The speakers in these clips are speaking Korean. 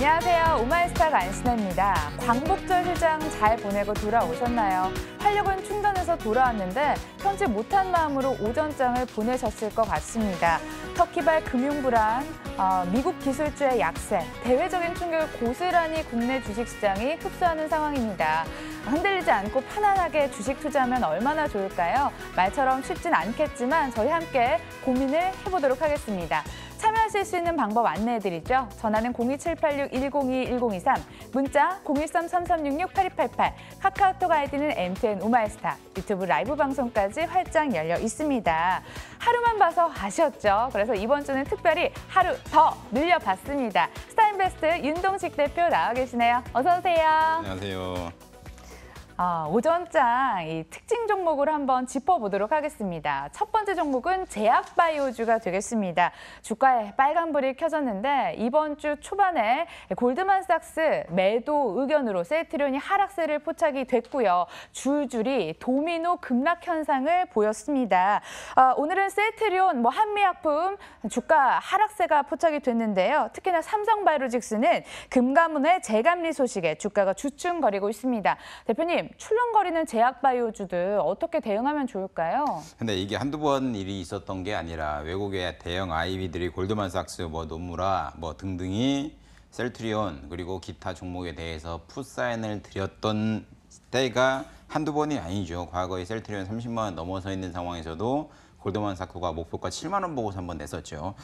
안녕하세요. 오마이스타가 안신혜입니다. 광복절 휴장 잘 보내고 돌아오셨나요? 활력은 충전해서 돌아왔는데 편집 못한 마음으로 오전장을 보내셨을 것 같습니다. 터키발 금융불안, 미국 기술주의 약세, 대외적인 충격을 고스란히 국내 주식시장이 흡수하는 상황입니다. 흔들리지 않고 편안하게 주식 투자하면 얼마나 좋을까요? 말처럼 쉽진 않겠지만 저희 함께 고민을 해보도록 하겠습니다. 참여하실 수 있는 방법 안내해드리죠. 전화는 02786-1021-1023, 문자 013-3366-8288, 카카오톡 아이디는 MTN 오마이스타, 유튜브 라이브 방송까지 활짝 열려 있습니다. 하루만 봐서 아쉬웠죠. 그래서 이번 주는 특별히 하루 더 늘려봤습니다. 스타인베스트 윤동식 대표 나와 계시네요. 어서 오세요. 안녕하세요. 오전장 이 특징 종목을 한번 짚어보도록 하겠습니다. 첫 번째 종목은 제약바이오주가 되겠습니다. 주가에 빨간불이 켜졌는데 이번 주 초반에 골드만삭스 매도 의견으로 셀트리온이 하락세를 포착이 됐고요. 줄줄이 도미노 급락 현상을 보였습니다. 오늘은 셀트리온, 한미약품 주가 하락세가 포착이 됐는데요. 특히나 삼성바이오로직스는 금감원의 재감리 소식에 주가가 주춤거리고 있습니다. 대표님, 출렁거리는 제약바이오주들 어떻게 대응하면 좋을까요? 근데 이게 한두 번 일이 있었던 게 아니라 외국의 대형 IB들이 골드만삭스, 노무라 등등이 셀트리온 그리고 기타 종목에 대해서 풋사인을 드렸던 때가 한두 번이 아니죠. 과거에 셀트리온 30만 원 넘어서 있는 상황에서도 골드만삭스가 목표가 7만 원 보고서 한번 냈었죠.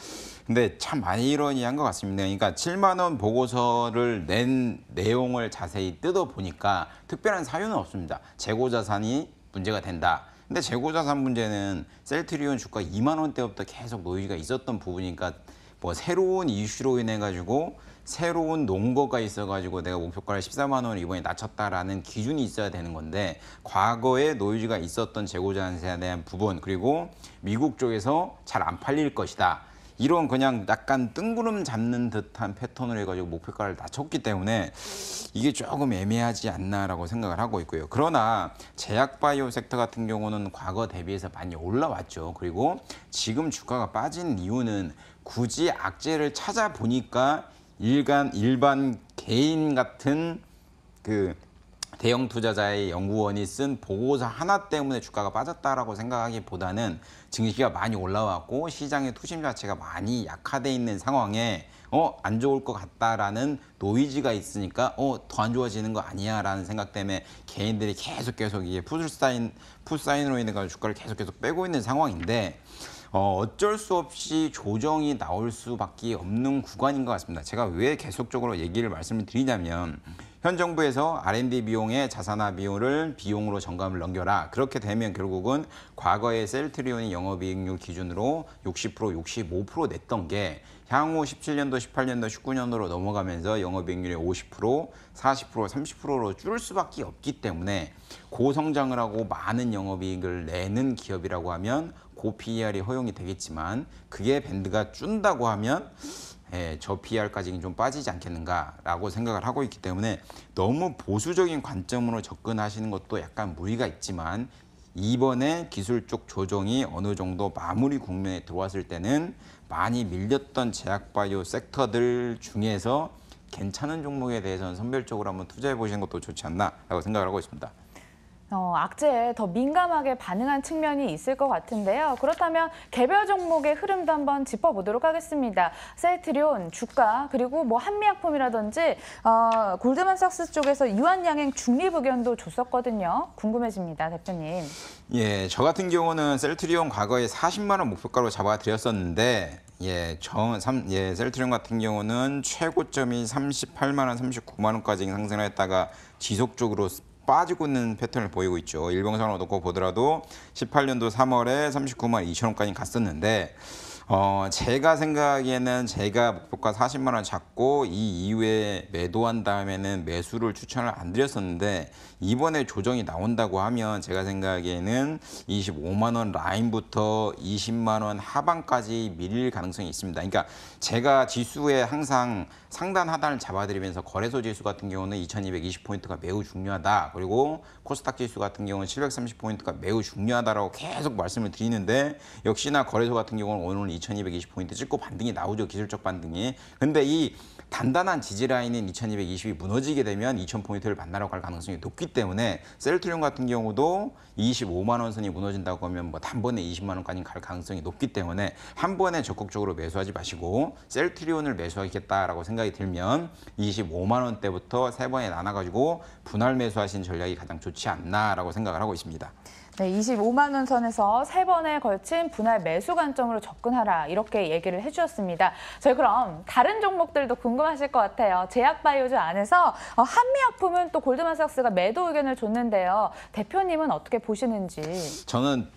근데 참 아이러니한 것 같습니다. 그러니까 7만 원 보고서를 낸 내용을 자세히 뜯어보니까 특별한 사유는 없습니다. 재고자산이 문제가 된다. 근데 재고자산 문제는 셀트리온 주가 2만 원대부터 계속 노이즈가 있었던 부분이니까 새로운 이슈로 인해 가지고 새로운 논거가 있어가지고 내가 목표가를 14만 원을 이번에 낮췄다라는 기준이 있어야 되는 건데 과거에 노이즈가 있었던 재고자산에 대한 부분 그리고 미국 쪽에서 잘 안 팔릴 것이다. 이런 그냥 약간 뜬구름 잡는 듯한 패턴을 해가지고 목표가를 낮췄기 때문에 이게 조금 애매하지 않나라고 생각을 하고 있고요. 그러나 제약바이오 섹터 같은 경우는 과거 대비해서 많이 올라왔죠. 그리고 지금 주가가 빠진 이유는 굳이 악재를 찾아보니까 일반 개인 같은 그 대형 투자자의 연구원이 쓴 보고서 하나 때문에 주가가 빠졌다라고 생각하기보다는 증시가 많이 올라왔고 시장의 투심 자체가 많이 약화돼 있는 상황에 안 좋을 것 같다라는 노이즈가 있으니까 더 안 좋아지는 거 아니야 라는 생각 때문에 개인들이 계속 이게 풋사인으로 인해 가지고 주가를 계속 빼고 있는 상황인데 어쩔 수 없이 조정이 나올 수밖에 없는 구간인 것 같습니다. 제가 왜 계속적으로 얘기를 말씀을 드리냐면 현 정부에서 R&D 비용의 자산화 비용을 비용으로 정감을 넘겨라. 그렇게 되면 결국은 과거에 셀트리온이 영업이익률 기준으로 60%, 65% 냈던 게 향후 17년도, 18년도, 19년도로 넘어가면서 영업이익률이 50%, 40%, 30%로 줄을 수밖에 없기 때문에 고성장을 하고 많은 영업이익을 내는 기업이라고 하면 고 PER이 허용이 되겠지만 그게 밴드가 준다고 하면 저 PER까지는 좀 빠지지 않겠는가라고 생각을 하고 있기 때문에 너무 보수적인 관점으로 접근하시는 것도 약간 무리가 있지만 이번에 기술 쪽 조정이 어느 정도 마무리 국면에 들어왔을 때는 많이 밀렸던 제약바이오 섹터들 중에서 괜찮은 종목에 대해서는 선별적으로 한번 투자해 보시는 것도 좋지 않나라고 생각을 하고 있습니다. 악재에 더 민감하게 반응한 측면이 있을 것 같은데요. 그렇다면 개별 종목의 흐름도 한번 짚어보도록 하겠습니다. 셀트리온, 주가, 그리고 한미약품이라든지 골드만삭스 쪽에서 유한양행 중립 의견도 줬었거든요. 궁금해집니다, 대표님. 예, 저 같은 경우는 셀트리온 과거에 40만 원 목표가로 잡아드렸었는데 셀트리온 같은 경우는 최고점이 38만 원, 39만 원까지 상승을 했다가 지속적으로 빠지고 있는 패턴을 보이고 있죠. 일봉상으로 놓고 보더라도 18년도 3월에 39만 2천 원까지 갔었는데 제가 생각하기에는 제가 목표가 40만 원 잡고 이 이후에 매도한 다음에는 매수를 추천을 안 드렸었는데 이번에 조정이 나온다고 하면 제가 생각하기에는 25만 원 라인부터 20만 원 하반까지 밀릴 가능성이 있습니다. 그러니까 제가 지수에 항상 상단 하단을 잡아드리면서 거래소 지수 같은 경우는 2220포인트가 매우 중요하다. 그리고 코스닥 지수 같은 경우는 730포인트가 매우 중요하다라고 계속 말씀을 드리는데 역시나 거래소 같은 경우는 오늘 2220포인트 찍고 반등이 나오죠. 기술적 반등이. 근데 이 단단한 지지라인인 2220이 무너지게 되면 2000포인트를 만나러 갈 가능성이 높기 때문에 셀트리온 같은 경우도 25만 원 선이 무너진다고 하면 뭐 단번에 20만 원까지 갈 가능성이 높기 때문에 한 번에 적극적으로 매수하지 마시고 셀트리온을 매수하겠다라고 생각이 들면 25만 원대부터 세 번에 나눠가지고 분할 매수하신 전략이 가장 좋지 않나라고 생각을 하고 있습니다. 네, 25만 원 선에서 세 번에 걸친 분할 매수 관점으로 접근하라 이렇게 얘기를 해주셨습니다. 저희 그럼 다른 종목들도 궁금하실 것 같아요. 제약바이오주 안에서 한미약품은 또 골드만삭스가 매도 의견을 줬는데요. 대표님은 어떻게 보시는지. 저는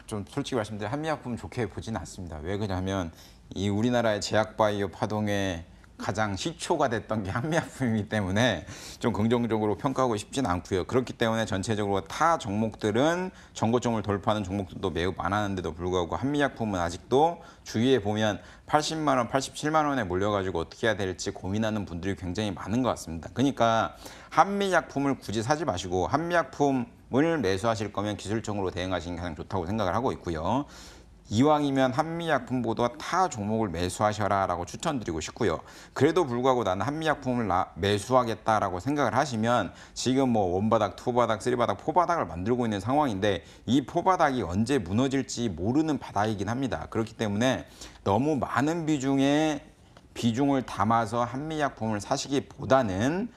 좀 솔직히 말씀드리면 한미약품 좋게 보지는 않습니다. 왜 그러냐면 이 우리나라의 제약바이오 파동에 가장 시초가 됐던 게 한미약품이기 때문에 좀 긍정적으로 평가하고 싶진 않고요. 그렇기 때문에 전체적으로 타 종목들은 정고점을 돌파하는 종목들도 매우 많았는데도 불구하고 한미약품은 아직도 주위에 보면 80만 원, 87만 원에 몰려가지고 어떻게 해야 될지 고민하는 분들이 굉장히 많은 것 같습니다. 그러니까 한미약품을 굳이 사지 마시고 한미약품을 매수하실 거면 기술적으로 대응하시는 게 가장 좋다고 생각을 하고 있고요. 이왕이면 한미약품보다 타 종목을 매수하셔라라고 추천드리고 싶고요. 그래도 불구하고 나는 한미약품을 매수하겠다라고 생각을 하시면 지금 뭐 원바닥, 투바닥, 쓰리바닥, 포바닥을 만들고 있는 상황인데 이 포바닥이 언제 무너질지 모르는 바닥이긴 합니다. 그렇기 때문에 너무 많은 비중을 담아서 한미약품을 사시기보다는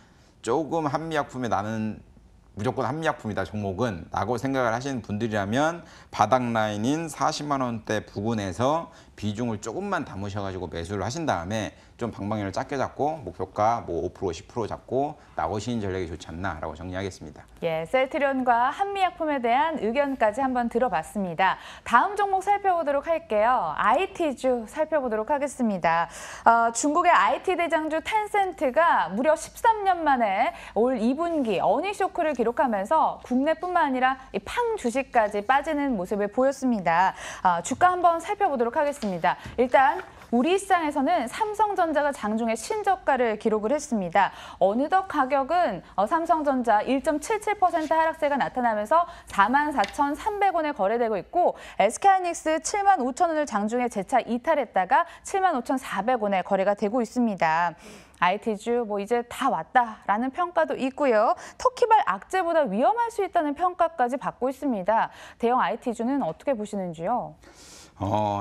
조금 한미약품에 나는 무조건 한미약품이다 종목은 라고 생각을 하시는 분들이라면 바닥 라인인 40만 원대 부근에서 비중을 조금만 담으셔가지고 매수를 하신 다음에 좀 방방이를 작게 잡고 목표가 뭐 5%, 10% 잡고 나오시는 전략이 좋지 않나라고 정리하겠습니다. 예, 셀트리온과 한미약품에 대한 의견까지 한번 들어봤습니다. 다음 종목 살펴보도록 할게요. IT주 살펴보도록 하겠습니다. 중국의 IT 대장주 텐센트가 무려 13년 만에 올 2분기 어닝 쇼크를 기록하면서 국내뿐만 아니라 이 팡 주식까지 빠지는 모습을 보였습니다. 주가 한번 살펴보도록 하겠습니다. 일단 우리 시장에서는 삼성전자가 장중에 신저가를 기록을 했습니다. 어느덧 가격은 삼성전자 1.77% 하락세가 나타나면서 44,300원에 거래되고 있고 SK하이닉스 75,000원을 장중에 재차 이탈했다가 75,400원에 거래가 되고 있습니다. IT주 뭐 이제 다 왔다라는 평가도 있고요. 터키발 악재보다 위험할 수 있다는 평가까지 받고 있습니다. 대형 IT주는 어떻게 보시는지요?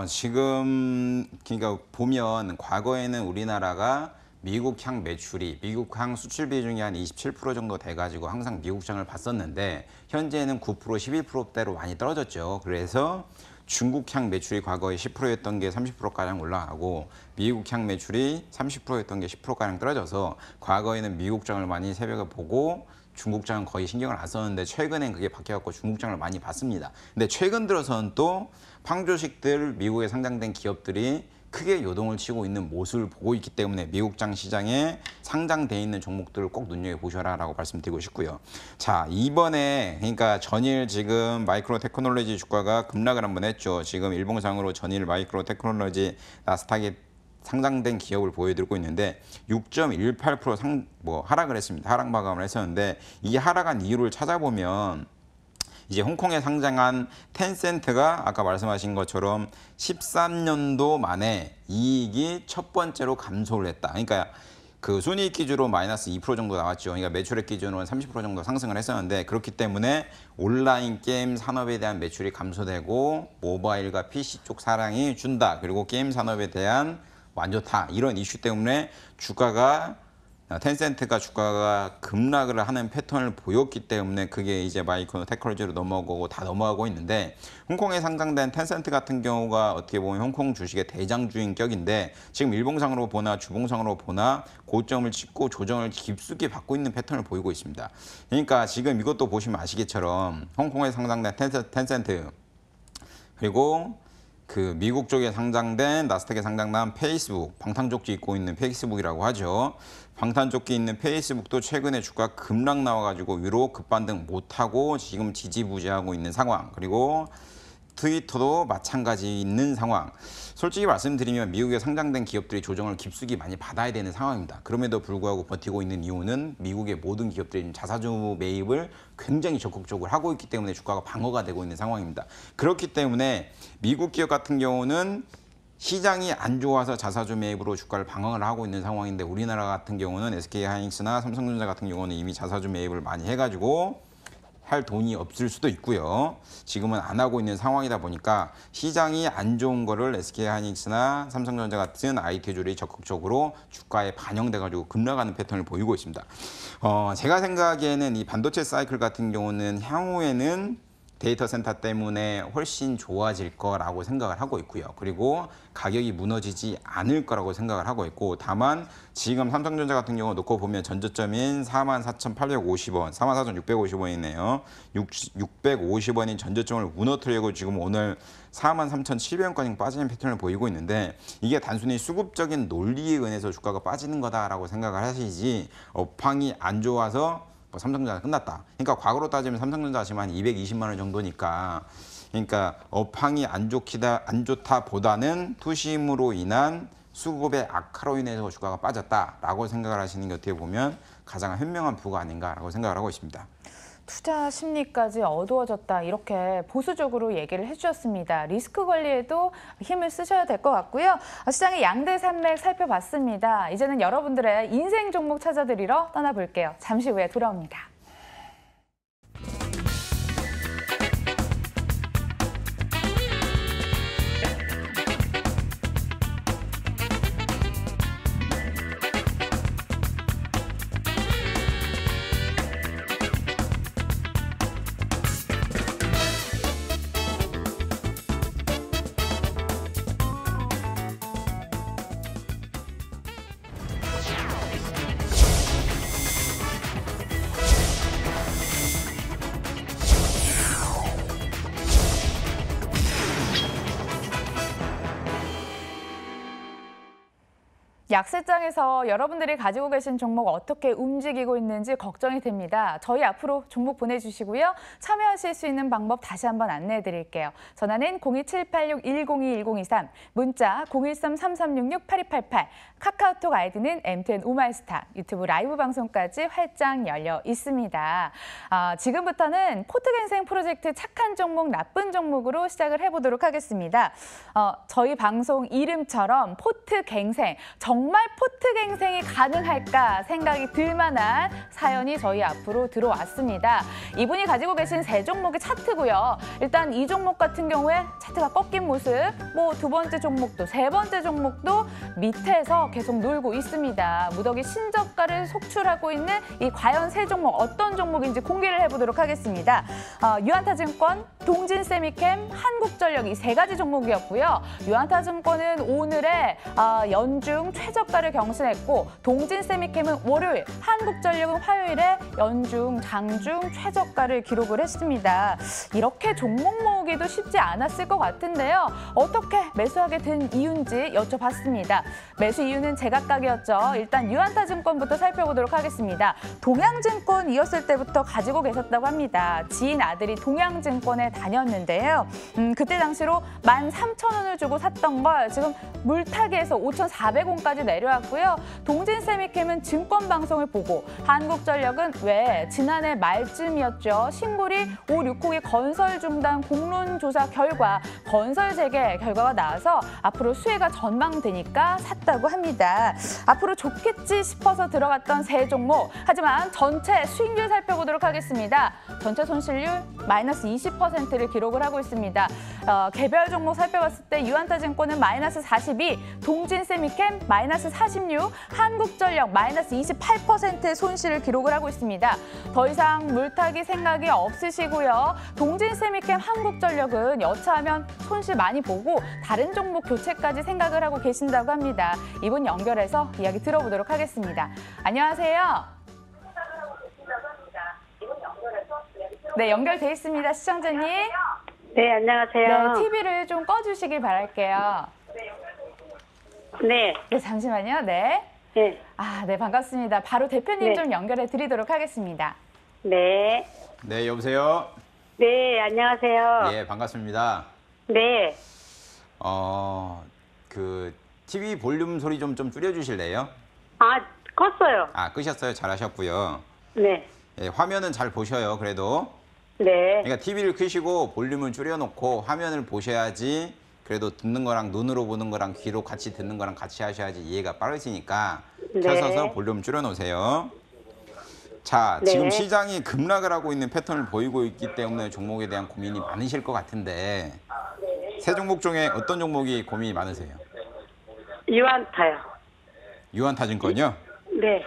지금 그러니까 보면 과거에는 우리나라가 미국향 매출이 미국향 수출 비중이 한 27% 정도 돼가지고 항상 미국장을 봤었는데 현재는 9%, 11%대로 많이 떨어졌죠. 그래서 중국향 매출이 과거에 10%였던 게 30%가량 올라가고 미국향 매출이 30%였던 게 10%가량 떨어져서 과거에는 미국장을 많이 새벽에 보고 중국장은 거의 신경을 안 썼는데 최근엔 그게 바뀌어갖고 중국장을 많이 봤습니다. 근데 최근 들어서는 또 팡조식들 미국에 상장된 기업들이 크게 요동을 치고 있는 모습을 보고 있기 때문에 미국장 시장에 상장돼 있는 종목들을 꼭 눈여겨보셔라라고 말씀드리고 싶고요. 자, 이번에 그러니까 전일 지금 마이크로 테크놀로지 주가가 급락을 한번 했죠. 지금 일봉상으로 전일 마이크로 테크놀로지 나스닥에 상장된 기업을 보여드리고 있는데 6.18% 하락을 했습니다. 하락 마감을 했었는데 이 하락한 이유를 찾아보면 이제 홍콩에 상장한 텐센트가 아까 말씀하신 것처럼 13년도 만에 이익이 첫 번째로 감소를 했다. 그러니까 그 순이익 기준으로 마이너스 2% 정도 나왔죠. 그러니까 매출액 기준으로는 30% 정도 상승을 했었는데 그렇기 때문에 온라인 게임 산업에 대한 매출이 감소되고 모바일과 PC 쪽 사랑이 준다. 그리고 게임 산업에 대한 완좋다. 이런 이슈 때문에 텐센트가 주가가 급락을 하는 패턴을 보였기 때문에 그게 이제 마이크로 테크놀로지로 넘어가고 다 넘어가고 있는데 홍콩에 상장된 텐센트 같은 경우가 어떻게 보면 홍콩 주식의 대장주인 격인데 지금 일봉상으로 보나 주봉상으로 보나 고점을 찍고 조정을 깊숙이 받고 있는 패턴을 보이고 있습니다. 그러니까 지금 이것도 보시면 아시겠처럼 홍콩에 상장된 텐센트 그리고 그 미국 쪽에 상장된 나스닥에 상장된 페이스북, 방탄조끼 입고 있는 페이스북이라고 하죠. 방탄조끼 있는 페이스북도 최근에 주가 급락 나와가지고 위로 급반등 못하고 지금 지지부진하고 있는 상황. 그리고 트위터도 마찬가지 있는 상황. 솔직히 말씀드리면 미국에 상장된 기업들이 조정을 깊숙이 많이 받아야 되는 상황입니다. 그럼에도 불구하고 버티고 있는 이유는 미국의 모든 기업들이 자사주 매입을 굉장히 적극적으로 하고 있기 때문에 주가가 방어가 되고 있는 상황입니다. 그렇기 때문에 미국 기업 같은 경우는 시장이 안 좋아서 자사주 매입으로 주가를 방어를 하고 있는 상황인데 우리나라 같은 경우는 SK하이닉스나 삼성전자 같은 경우는 이미 자사주 매입을 많이 해가지고 할 돈이 없을 수도 있고요. 지금은 안 하고 있는 상황이다 보니까 시장이 안 좋은 거를 SK하이닉스나 삼성전자 같은 IT주들이 적극적으로 주가에 반영돼가지고 급락하는 패턴을 보이고 있습니다. 제가 생각하기에는 이 반도체 사이클 같은 경우는 향후에는 데이터 센터 때문에 훨씬 좋아질 거라고 생각을 하고 있고요. 그리고 가격이 무너지지 않을 거라고 생각을 하고 있고, 다만 지금 삼성전자 같은 경우 놓고 보면 전저점인 44,850원, 44,650원이네요. 650원인 전저점을 무너뜨리고 지금 오늘 43,700원까지 빠지는 패턴을 보이고 있는데, 이게 단순히 수급적인 논리에 의해서 주가가 빠지는 거다라고 생각을 하시지 업황이 안 좋아서 삼성전자가 끝났다. 그러니까 과거로 따지면 삼성전자 지금 한 220만 원 정도니까, 그러니까 업황이 안 좋다 보다는 투심으로 인한 수급의 악화로 인해서 주가가 빠졌다라고 생각을 하시는 게 어떻게 보면 가장 현명한 부가 아닌가라고 생각을 하고 있습니다. 투자 심리까지 어두워졌다, 이렇게 보수적으로 얘기를 해주셨습니다. 리스크 관리에도 힘을 쓰셔야 될 것 같고요. 시장의 양대 산맥 살펴봤습니다. 이제는 여러분들의 인생 종목 찾아드리러 떠나볼게요. 잠시 후에 돌아옵니다. 약세장에서 여러분들이 가지고 계신 종목 어떻게 움직이고 있는지 걱정이 됩니다. 저희 앞으로 종목 보내주시고요. 참여하실 수 있는 방법 다시 한번 안내해 드릴게요. 전화는 02786-1021-1023, 문자 013-3366-8288, 카카오톡 아이디는 MTN 오마이스타, 유튜브 라이브 방송까지 활짝 열려 있습니다. 지금부터는 포트갱생 프로젝트 착한 종목, 나쁜 종목으로 시작을 해보도록 하겠습니다. 저희 방송 이름처럼 포트갱생, 정말 포트갱생이 가능할까 생각이 들 만한 사연이 저희 앞으로 들어왔습니다. 이분이 가지고 계신 세 종목의 차트고요. 일단 이 종목 같은 경우에 차트가 꺾인 모습, 두 번째 종목도 세 번째 종목도 밑에서 계속 놀고 있습니다. 무더기 신저가를 속출하고 있는 이 과연 세 종목 어떤 종목인지 공개를 해보도록 하겠습니다. 유한타증권, 동진세미캠, 한국전력 이 세 가지 종목이었고요. 유한타증권은 오늘의 연중 최저가를 경신했고, 동진세미캠은 월요일, 한국전력은 화요일에 연중, 장중 최저가를 기록을 했습니다. 이렇게 종목 모으기도 쉽지 않았을 것 같은데요. 어떻게 매수하게 된 이유인지 여쭤봤습니다. 매수 이유는 제각각이었죠. 일단 유한타증권부터 살펴보도록 하겠습니다. 동양증권이었을 때부터 가지고 계셨다고 합니다. 지인 아들이 동양증권에 다녔는데요. 그때 당시로 13,000원을 주고 샀던 걸 지금 물타기해서 5,400원까지 내려왔고요. 동진세미캠은 증권방송을 보고, 한국전력은 왜 지난해 말쯤이었죠. 신고리 560이 건설 중단 공론조사 결과 건설 재개 결과가 나와서 앞으로 수혜가 전망되니까 샀다고 합니다. 앞으로 좋겠지 싶어서 들어갔던 세 종목. 하지만 전체 수익률 살펴보도록 하겠습니다. 전체 손실률 마이너스 20%를 기록을 하고 있습니다. 개별 종목 살펴봤을 때 유한타증권은 마이너스 42, 동진세미캠 마이너스 46, 한국전력 마이너스 28%의 손실을 기록을 하고 있습니다. 더 이상 물타기 생각이 없으시고요. 동진세미캠, 한국전력은 여차하면 손실 많이 보고 다른 종목 교체까지 생각을 하고 계신다고 합니다. 이분 연결해서 이야기 들어보도록 하겠습니다. 안녕하세요. 네, 연결돼 있습니다. 시청자님. 네, 안녕하세요. 네, TV를 좀 꺼주시길 바랄게요. 네. 네, 잠시만요. 네. 네. 네, 반갑습니다. 바로 대표님 네. 좀 연결해 드리도록 하겠습니다. 네. 네, 여보세요? 네, 안녕하세요. 예, 반갑습니다. 네. TV 볼륨 소리 좀 줄여주실래요? 컸어요. 끄셨어요. 잘하셨고요. 네. 예, 화면은 잘 보셔요, 그래도. 네. 그러니까 TV를 끄시고 볼륨을 줄여놓고 화면을 보셔야지 그래도 듣는 거랑 눈으로 보는 거랑 귀로 같이 듣는 거랑 같이 하셔야지 이해가 빠르시니까 네. 켜서서 볼륨 줄여놓으세요. 자, 네. 지금 시장이 급락을 하고 있는 패턴을 보이고 있기 때문에 종목에 대한 고민이 많으실 것 같은데 세 종목 중에 어떤 종목이 고민이 많으세요? 유한타요. 유한타증권이요? 네.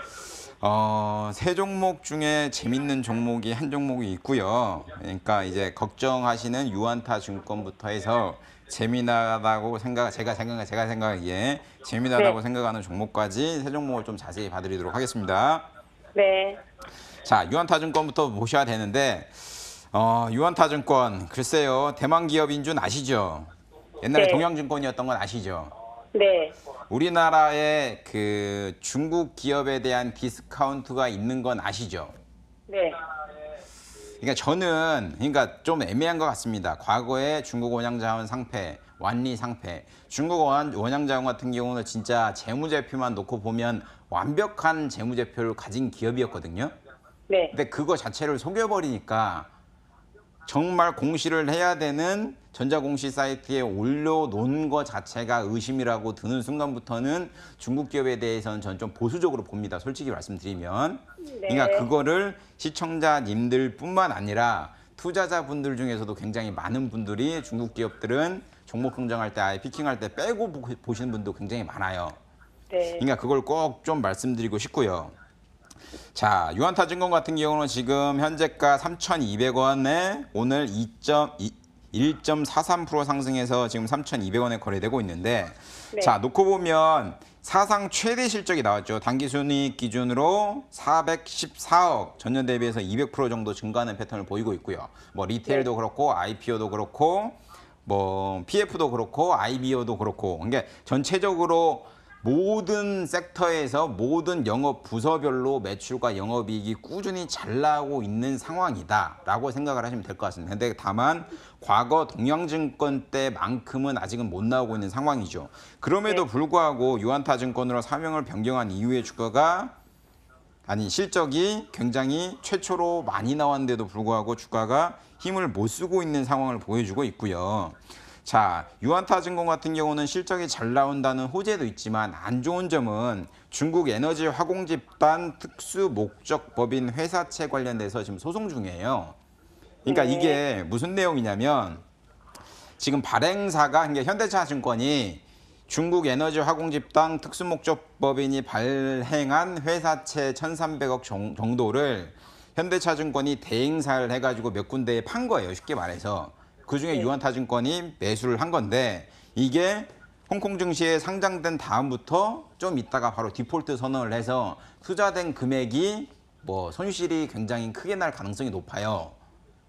세 종목 중에 재밌는 종목이 한 종목이 있고요. 그러니까 이제 걱정하시는 유한타증권부터 해서 재미나다고 제가 생각하기에 재미나다고 네. 생각하는 종목까지 세 종목을 좀 자세히 봐드리도록 하겠습니다. 네. 자, 유한타증권부터 보셔야 되는데 유한타증권 글쎄요, 대만 기업인 줄 아시죠? 옛날에 네. 동양증권이었던 건 아시죠? 네. 우리나라에 그 중국 기업에 대한 디스카운트가 있는 건 아시죠? 네. 그러니까 저는 좀 애매한 것 같습니다. 과거에 중국 원양자원 상패, 완리 상패, 중국 원양자원 같은 경우는 진짜 재무제표만 놓고 보면 완벽한 재무제표를 가진 기업이었거든요. 네. 근데 그거 자체를 속여버리니까 정말 공시를 해야 되는 전자공시 사이트에 올려놓은 것 자체가 의심이라고 드는 순간부터는 중국 기업에 대해서는 저는 좀 보수적으로 봅니다. 솔직히 말씀드리면. 네. 그러니까 그거를 시청자님들 뿐만 아니라 투자자분들 중에서도 굉장히 많은 분들이 중국 기업들은 종목 흥정할 때 아예 피킹할 때 빼고 보시는 분도 굉장히 많아요. 네. 그러니까 그걸 꼭 좀 말씀드리고 싶고요. 자, 유한타증권 같은 경우는 지금 현재가 3,200원에 오늘 1.43% 상승해서 지금 3,200원에 거래되고 있는데 네. 자, 놓고 보면 사상 최대 실적이 나왔죠. 단기순이익 기준으로 414억, 전년 대비해서 200% 정도 증가하는 패턴을 보이고 있고요. 뭐 리테일도 그렇고 IPO도 그렇고 뭐 PF도 그렇고 IBO도 그렇고, 그러니까 전체적으로 모든 섹터에서 모든 영업 부서별로 매출과 영업이익이 꾸준히 잘 나오고 있는 상황이다라고 생각을 하시면 될 것 같습니다. 근데 다만 과거 동양증권 때만큼은 아직은 못 나오고 있는 상황이죠. 그럼에도 불구하고 유한타증권으로 사명을 변경한 이후의 실적이 굉장히 최초로 많이 나왔는데도 불구하고 주가가 힘을 못 쓰고 있는 상황을 보여주고 있고요. 자, 유한타증권 같은 경우는 실적이 잘 나온다는 호재도 있지만 안 좋은 점은 중국 에너지 화공 집단 특수 목적 법인 회사채 관련돼서 지금 소송 중이에요. 그러니까 네. 이게 무슨 내용이냐면 지금 발행사가, 그러니까 현대차증권이 중국 에너지 화공 집단 특수 목적 법인이 발행한 회사채 1,300억 정도를 현대차증권이 대행사를 해가지고 몇 군데에 판 거예요. 쉽게 말해서. 그중에 네. 유한타증권이 매수를 한 건데 이게 홍콩 증시에 상장된 다음부터 좀 있다가 바로 디폴트 선언을 해서 투자된 금액이 뭐 손실이 굉장히 크게 날 가능성이 높아요.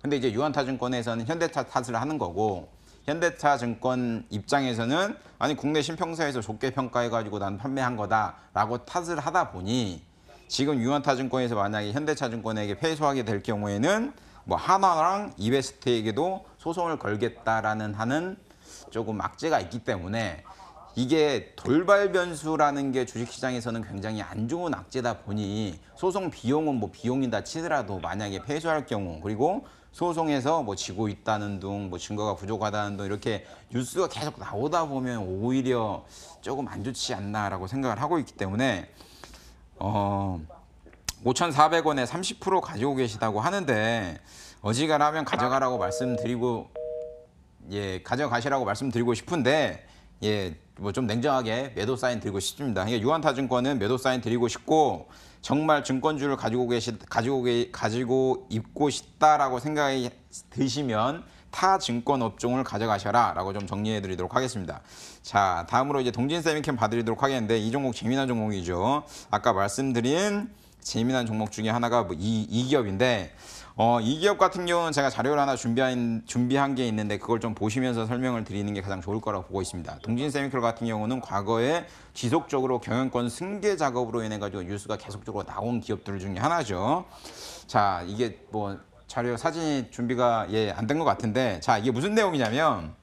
근데 이제 유한타증권에서는 현대차 탓을 하는 거고, 현대차증권 입장에서는 아니 국내 신평사에서 좋게 평가해가지고 난 판매한 거다라고 탓을 하다 보니 지금 유한타증권에서 만약에 현대차증권에게 패소하게 될 경우에는 뭐 하나랑 이베스트에게도 소송을 걸겠다라는 하는 조금 악재가 있기 때문에 이게 돌발 변수라는 게 주식시장에서는 굉장히 안 좋은 악재다 보니 소송 비용은 뭐 비용이다 치더라도 만약에 패소할 경우, 그리고 소송에서 뭐 지고 있다는 둥, 뭐 증거가 부족하다는 둥 이렇게 뉴스가 계속 나오다 보면 오히려 조금 안 좋지 않나라고 생각을 하고 있기 때문에 5,400원에 30% 가지고 계시다고 하는데 어지간하면 가져가라고 말씀드리고 가져가시라고 말씀드리고 싶은데 뭐 좀 냉정하게 매도 사인 드리고 싶습니다. 그러니까 유한타증권은 매도 사인 드리고 싶고 정말 증권주를 가지고 있고 싶다라고 생각이 드시면 타 증권 업종을 가져가셔라라고 좀 정리해 드리도록 하겠습니다. 자, 다음으로 이제 동진 세미캠 봐드리도록 하겠는데 이 종목 재미난 종목이죠. 아까 말씀드린 재미난 종목 중에 하나가 뭐 이 기업인데 이 기업 같은 경우는 제가 자료를 하나 준비한 게 있는데 그걸 좀 보시면서 설명을 드리는 게 가장 좋을 거라고 보고 있습니다. 동진세미컬 같은 경우는 과거에 지속적으로 경영권 승계 작업으로 인해 가지고 뉴스가 계속적으로 나온 기업들 중에 하나죠. 자, 이게 뭐 자료 사진이 준비가 안 된 것 같은데, 자, 이게 무슨 내용이냐면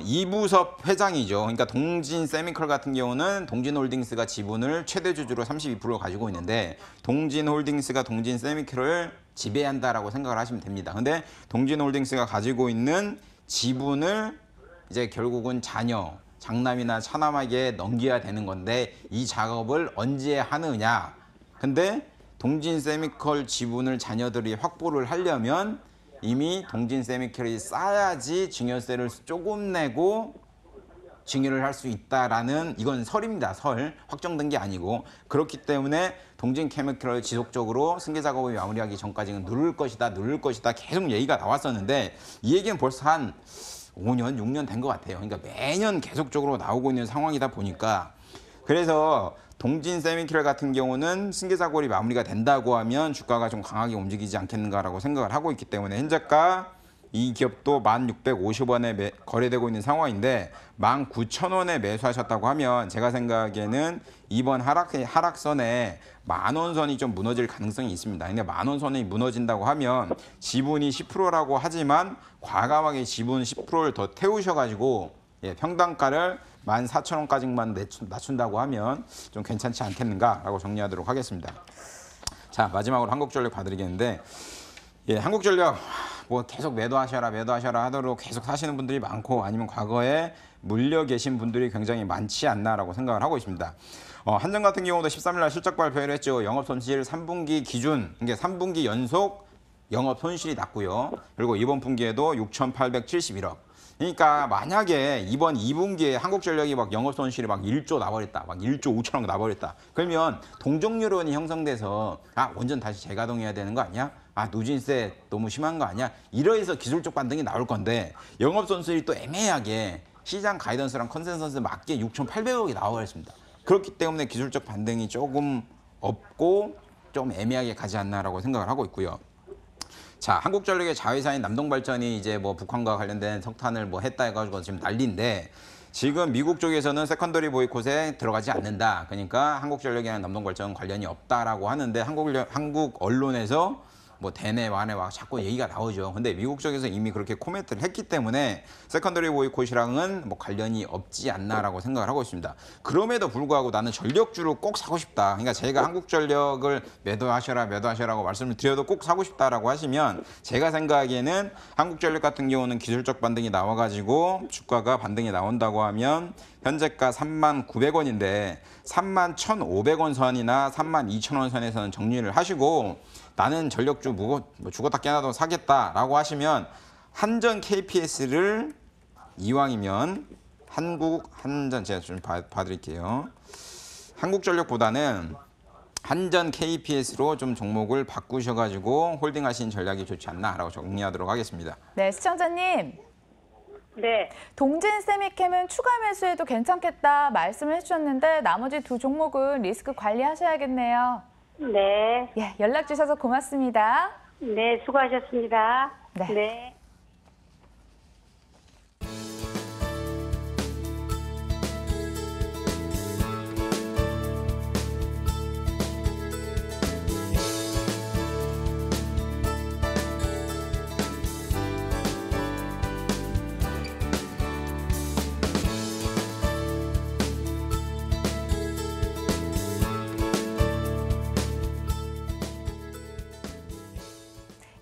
이부섭 회장이죠. 그러니까 동진세미컬 같은 경우는 동진홀딩스가 지분을 최대 주주로 32%를 가지고 있는데 동진홀딩스가 동진세미컬을 지배한다라고 생각을 하시면 됩니다. 근데 동진홀딩스가 가지고 있는 지분을 이제 결국은 자녀, 장남이나 차남에게 넘겨야 되는 건데 이 작업을 언제 하느냐. 근데 동진 세미컬 지분을 자녀들이 확보를 하려면 이미 동진 세미컬이 쌓아야지 증여세를 조금 내고 증여를 할 수 있다라는, 이건 설입니다. 설. 확정된 게 아니고. 그렇기 때문에 동진 케미컬을 지속적으로 승계 작업을 마무리하기 전까지는 누를 것이다 계속 얘기가 나왔었는데 이 얘기는 벌써 한 5년, 6년 된 것 같아요. 그러니까 매년 계속적으로 나오고 있는 상황이다 보니까, 그래서 동진 세미컬 같은 경우는 승계 작업이 마무리가 된다고 하면 주가가 좀 강하게 움직이지 않겠는가라고 생각을 하고 있기 때문에 현재가 이 기업도 1,650원에 거래되고 있는 상황인데 19,000원에 매수하셨다고 하면 제가 생각에는 이번 하락선에 10,000원 선이 좀 무너질 가능성이 있습니다. 근데 10,000원 선이 무너진다고 하면 지분이 10%라고 하지만 과감하게 지분 10%를 더 태우셔가지고 평당가를 14,000원까지만 낮춘다고 하면 좀 괜찮지 않겠는가라고 정리하도록 하겠습니다. 자, 마지막으로 한국전력 봐드리겠는데, 한국전력 뭐 계속 매도하셔라 하도록 계속 사시는 분들이 많고 아니면 과거에 물려 계신 분들이 굉장히 많지 않나라고 생각을 하고 있습니다. 한전 같은 경우도 13일 날 실적 발표를 했죠. 영업 손실 3분기 기준, 이게 3분기 연속 영업 손실이 났고요. 그리고 이번 분기에도 6,871억. 그러니까 만약에 이번 2분기에 한국전력이 막 영업 손실이 막 1조 나버렸다, 막 1조 5천억 나버렸다. 그러면 동종유론이 형성돼서 원전 다시 재가동해야 되는 거 아니야? 누진세 너무 심한 거 아니야? 이러해서 기술적 반등이 나올 건데 영업 손실이 또 애매하게 시장 가이던스랑 컨센서스 맞게 6,800억이 나와버렸습니다. 그렇기 때문에 기술적 반등이 조금 없고 좀 애매하게 가지 않나라고 생각을 하고 있고요. 자, 한국전력의 자회사인 남동발전이 이제 뭐 북한과 관련된 석탄을 뭐 했다 해가지고 지금 난리인데, 지금 미국 쪽에서는 세컨더리 보이콧에 들어가지 않는다. 그러니까 한국전력이랑 남동발전 관련이 없다라고 하는데 한국 언론에서 뭐 대내 만에 막 자꾸 얘기가 나오죠. 근데 미국 쪽에서 이미 그렇게 코멘트를 했기 때문에 세컨더리 보이콧이랑은 뭐 관련이 없지 않나라고 생각을 하고 있습니다. 그럼에도 불구하고 나는 전력주를 꼭 사고 싶다. 그러니까 제가 한국전력을 매도하셔라고 말씀을 드려도 꼭 사고 싶다라고 하시면, 제가 생각하기에는 한국전력 같은 경우는 기술적 반등이 나와가지고 주가가 반등이 나온다고 하면 현재가 39,900원인데 31,500원 선이나 32,000원 선에서는 정리를 하시고, 나는 전력주 죽었다 깨나도 사겠다라고 하시면 한전 KPS를 이왕이면 한전, 제가 좀 봐드릴게요. 한국전력보다는 한전 KPS로 좀 종목을 바꾸셔가지고 홀딩하신 전략이 좋지 않나라고 정리하도록 하겠습니다. 네, 시청자님. 네. 동진 세미캠은 추가 매수해도 괜찮겠다 말씀을 해주셨는데 나머지 두 종목은 리스크 관리하셔야겠네요. 네. 예, 연락 주셔서 고맙습니다. 네, 수고하셨습니다. 네. 네.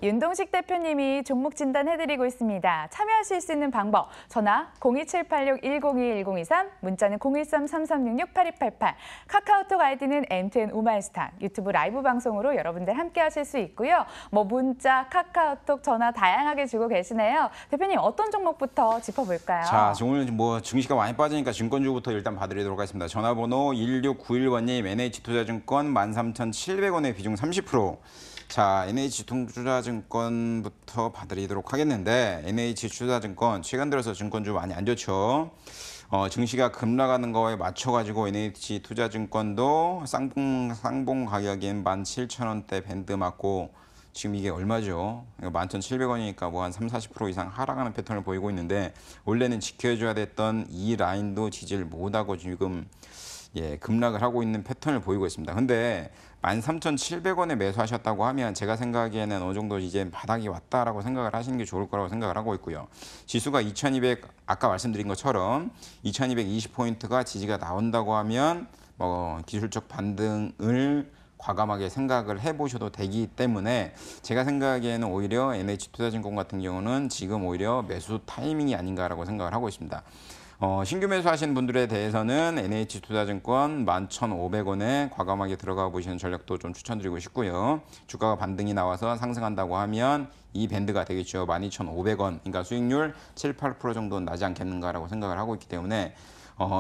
윤동식 대표님이 종목 진단해드리고 있습니다. 참여하실 수 있는 방법, 전화 02786-1021-1023, 문자는 013-3366-8288, 카카오톡 아이디는 MTN 우마이스타, 유튜브 라이브 방송으로 여러분들 함께 하실 수 있고요. 뭐 문자, 카카오톡, 전화 다양하게 주고 계시네요. 대표님, 어떤 종목부터 짚어볼까요? 자, 오늘 뭐 증시가 많이 빠지니까 증권주부터 일단 봐드리도록 하겠습니다. 전화번호 1691번님, NH투자증권 13,700원의 비중 30%. 자, NH투자증권부터 봐드리도록 하겠는데, NH투자증권 최근 들어서 증권주 많이 안 좋죠. 증시가 급락하는 거에 맞춰가지고 NH투자증권도 쌍봉 가격인 17,000원대 밴드 맞고, 지금 이게 얼마죠? 11,700원이니까 뭐 한 30-40% 이상 하락하는 패턴을 보이고 있는데, 원래는 지켜줘야 됐던 이 라인도 지지를 못하고 지금 급락을 하고 있는 패턴을 보이고 있습니다. 근데 13,700원에 매수하셨다고 하면 제가 생각하기에는 어느 정도 이제 바닥이 왔다라고 생각을 하시는 게 좋을 거라고 생각을 하고 있고요. 지수가 2200, 아까 말씀드린 것처럼 2220포인트가 지지가 나온다고 하면 기술적 반등을 과감하게 생각을 해보셔도 되기 때문에 제가 생각하기에는 오히려 NH투자증권 같은 경우는 지금 오히려 매수 타이밍이 아닌가라고 생각을 하고 있습니다. 신규 매수하신 분들에 대해서는 NH투자증권 11,500원에 과감하게 들어가 보시는 전략도 좀 추천드리고 싶고요. 주가가 반등이 나와서 상승한다고 하면 이 밴드가 되겠죠. 12,500원. 그러니까 수익률 7, 8% 정도는 나지 않겠는가라고 생각을 하고 있기 때문에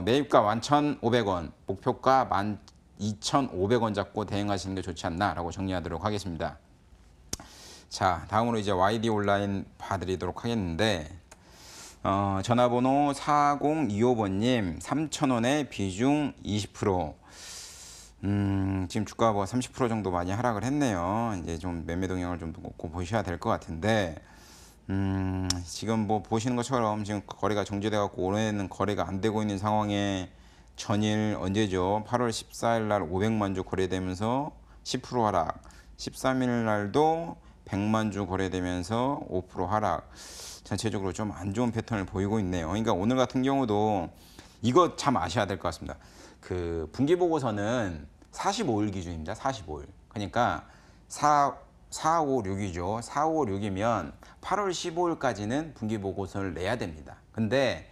매입가 11,500원, 목표가 12,500원 잡고 대응하시는 게 좋지 않나라고 정리하도록 하겠습니다. 자, 다음으로 이제 YD 온라인 봐드리도록 하겠는데 전화번호 4025번님 3,000원에 비중 20%. 지금 주가가 30% 정도 많이 하락을 했네요. 이제 좀 매매 동향을 좀 놓고 보셔야 될 것 같은데 지금 뭐 보시는 것처럼 지금 거래가 정지돼 갖고 올해는 거래가 안 되고 있는 상황에 전일 언제죠? 8월 14일 날 500만 주 거래되면서 10% 하락. 13일 날도 100만 주 거래되면서 5% 하락. 전체적으로 좀 안 좋은 패턴을 보이고 있네요. 그러니까 오늘 같은 경우도 이거 참 아셔야 될 것 같습니다. 그 분기 보고서는 45일 기준입니다. 45일. 그러니까 4, 5, 6이죠. 4, 5, 6이면 8월 15일까지는 분기 보고서를 내야 됩니다. 근데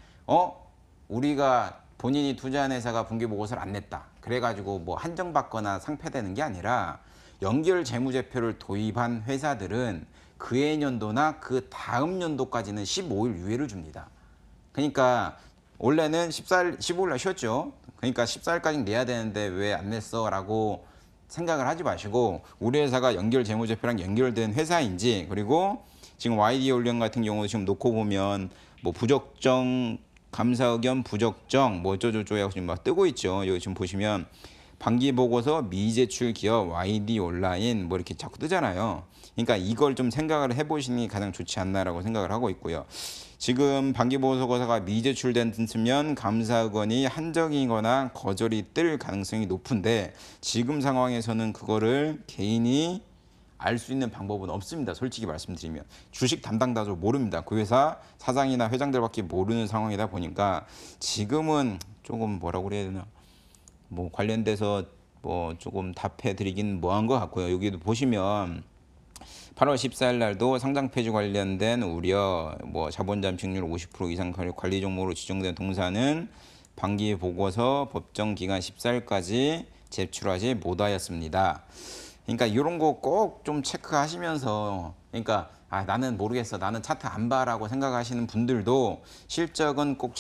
우리가 본인이 투자한 회사가 분기 보고서를 안 냈다. 그래가지고 뭐 한정받거나 상폐되는 게 아니라 연결 재무제표를 도입한 회사들은 그해 년도나 그 다음 연도까지는 15일 유예를 줍니다. 그러니까 원래는 15일 날 쉬었죠. 그러니까 14일까지 내야 되는데 왜 안 냈어? 라고 생각을 하지 마시고 우리 회사가 연결 재무제표랑 연결된 회사인지 그리고 지금 YD 올영 같은 경우 지금 놓고 보면 뭐 부적정 감사 의견 부적정 뭐 어쩌고저쩌고 하고 지금 막 뜨고 있죠. 여기 지금 보시면 반기 보고서 미제출 기업 YD 온라인 뭐 이렇게 자꾸 뜨잖아요. 그러니까 이걸 좀 생각을 해보시니 가장 좋지 않나라고 생각을 하고 있고요. 지금 반기 보고서가 미제출됐으면 감사 의견이 한정이거나 거절이 뜰 가능성이 높은데 지금 상황에서는 그거를 개인이 알 수 있는 방법은 없습니다. 솔직히 말씀드리면 주식 담당자도 모릅니다. 그 회사 사장이나 회장들밖에 모르는 상황이다 보니까 지금은 조금 뭐라고 그래야 되나 뭐 관련돼서 뭐 조금 답해 드리긴 뭐한 것 같고요. 여기도 보시면 8월 14일 날도 상장 폐지 관련된 우려 뭐 자본 잠식률 50% 이상 관리 종목으로 지정된 동사는 반기 보고서 법정 기간 14일까지 제출하지 못하였습니다. 그러니까 이런 거 꼭 좀 체크하시면서 그러니까 나는 모르겠어. 나는 차트 안 봐라고 생각하시는 분들도 실적은 꼭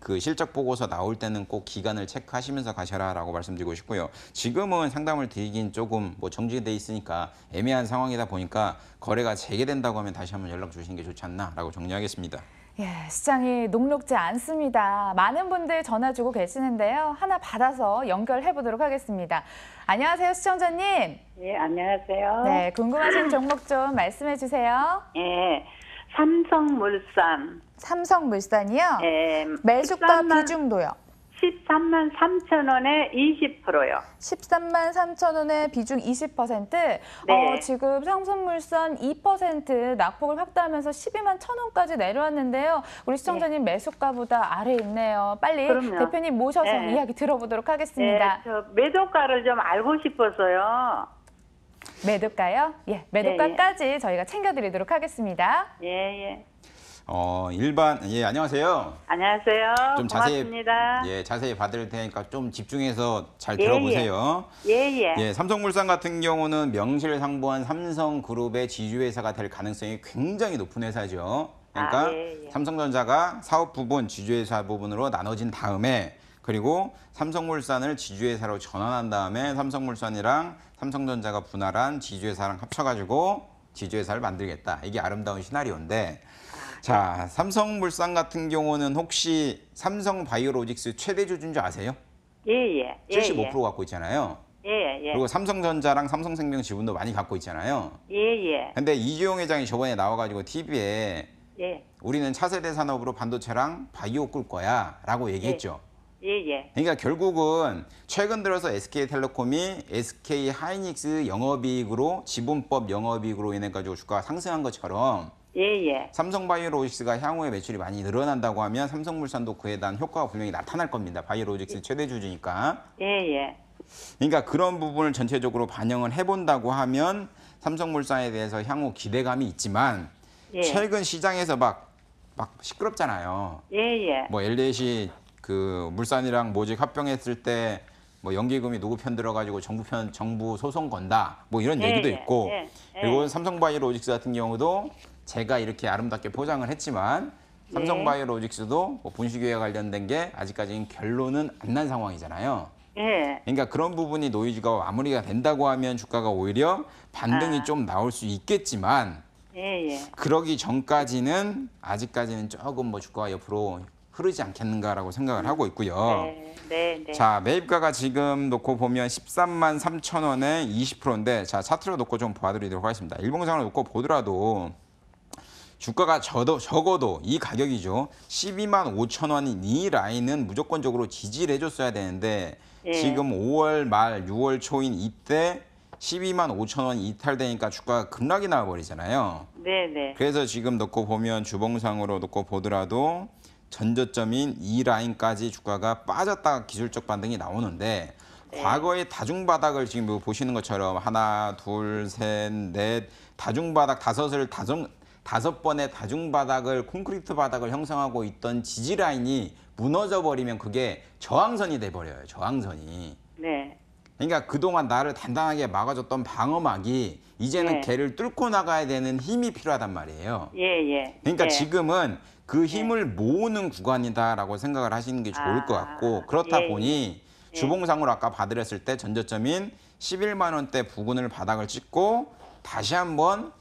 그 실적 보고서 나올 때는 꼭 기간을 체크하시면서 가셔라라고 말씀드리고 싶고요. 지금은 상담을 드리긴 조금 뭐 정지돼 있으니까 애매한 상황이다 보니까 거래가 재개된다고 하면 다시 한번 연락 주시는 게 좋지 않나라고 정리하겠습니다. 예, 시장이 녹록지 않습니다. 많은 분들 전화 주고 계시는데요. 하나 받아서 연결해 보도록 하겠습니다. 안녕하세요, 시청자님. 예, 안녕하세요. 네, 궁금하신 종목 좀 말씀해 주세요. 예, 삼성물산. 삼성물산이요? 예, 매수가 비중도요? 13만 3천 원에 20%요. 13만 3천 원에 비중 20%. 네. 지금 삼성물산 2% 낙폭을 확대하면서 12만 1천 원까지 내려왔는데요. 우리 시청자님 매수가보다 아래에 있네요. 빨리 그럼요. 대표님 모셔서 네. 이야기 들어보도록 하겠습니다. 예, 저 매도가를 좀 알고 싶어서요. 매도가요? 예, 매도가까지 저희가 챙겨드리도록 하겠습니다. 예, 예. 예, 안녕하세요. 안녕하세요. 좀 고맙습니다. 자세히 받을 테니까 좀 집중해서 잘 예, 들어보세요. 예. 예, 삼성물산 같은 경우는 명실상부한 삼성그룹의 지주회사가 될 가능성이 굉장히 높은 회사죠. 그러니까 예. 삼성전자가 사업 부분, 지주회사 부분으로 나눠진 다음에 그리고 삼성물산을 지주회사로 전환한 다음에 삼성물산이랑 삼성전자가 분할한 지주회사랑 합쳐가지고 지주회사를 만들겠다. 이게 아름다운 시나리오인데 자, 삼성물산 같은 경우는 혹시 삼성바이오로직스 최대 주주인 줄 아세요? 예. 75% 갖고 있잖아요. 예. 그리고 삼성전자랑 삼성생명 지분도 많이 갖고 있잖아요. 예. 근데 이주용 회장이 저번에 나와가지고 TV에 예. 우리는 차세대 산업으로 반도체랑 바이오 끌 거야 라고 얘기했죠. 예. 그러니까 결국은 최근 들어서 SK텔레콤이 SK하이닉스 영업이익으로 지분법 영업이익으로 인해 가지고 주가가 상승한 것처럼 예. 삼성바이오로직스가 향후에 매출이 많이 늘어난다고 하면 삼성물산도 그에 대한 효과가 분명히 나타날 겁니다. 바이오로직스 최대 주주니까. 예. 그러니까 그런 부분을 전체적으로 반영을 해본다고 하면 삼성물산에 대해서 향후 기대감이 있지만 예. 최근 시장에서 막 시끄럽잖아요. 예, 예. 뭐 LDH 그 물산이랑 모직 합병했을 때 뭐 연기금이 누구 편 들어가지고 정부 소송 건다 뭐 이런 예, 얘기도 예, 있고 예, 예. 그리고 삼성바이오로직스 같은 경우도 제가 이렇게 아름답게 포장을 했지만 삼성바이오로직스도 뭐 분식회와 관련된 게 아직까지는 결론은 안 난 상황이잖아요. 예. 그러니까 그런 부분이 노이즈가 마무리가 된다고 하면 주가가 오히려 반등이 좀 나올 수 있겠지만 예, 예. 그러기 전까지는 아직까지는 조금 뭐 주가가 옆으로 흐르지 않겠는가라고 생각을 하고 있고요. 네, 네, 네. 자, 매입가가 지금 놓고 보면 13만 3천 원에 20%인데 자, 차트로 놓고 좀 봐드리도록 하겠습니다. 일봉상으로 놓고 보더라도 주가가 적어도 이 가격이죠. 12만 5천 원인 이 라인은 무조건적으로 지지를 해줬어야 되는데 예. 지금 5월 말 6월 초인 이때 12만 5천 원이 이탈되니까 주가가 급락이 나와버리잖아요. 네, 네. 그래서 지금 놓고 보면 주봉상으로 놓고 보더라도 전저점인 이 라인까지 주가가 빠졌다가 기술적 반등이 나오는데 과거의 다중바닥을 지금 보시는 것처럼 하나, 둘, 셋, 넷 다중바닥 다섯 번의 다중바닥을 콘크리트 바닥을 형성하고 있던 지지 라인이 무너져 버리면 그게 저항선이 돼 버려요. 저항선이. 네. 그러니까 그동안 나를 단단하게 막아줬던 방어막이 이제는 네. 걔를 뚫고 나가야 되는 힘이 필요하단 말이에요. 예, 예. 그러니까 예. 지금은 그 힘을 모으는 구간이다라고 생각을 하시는 게 좋을 것 같고 그렇다 예, 보니 주봉상으로 아까 봐드렸을 때 전저점인 11만 원대 부근을 바닥을 찍고 다시 한번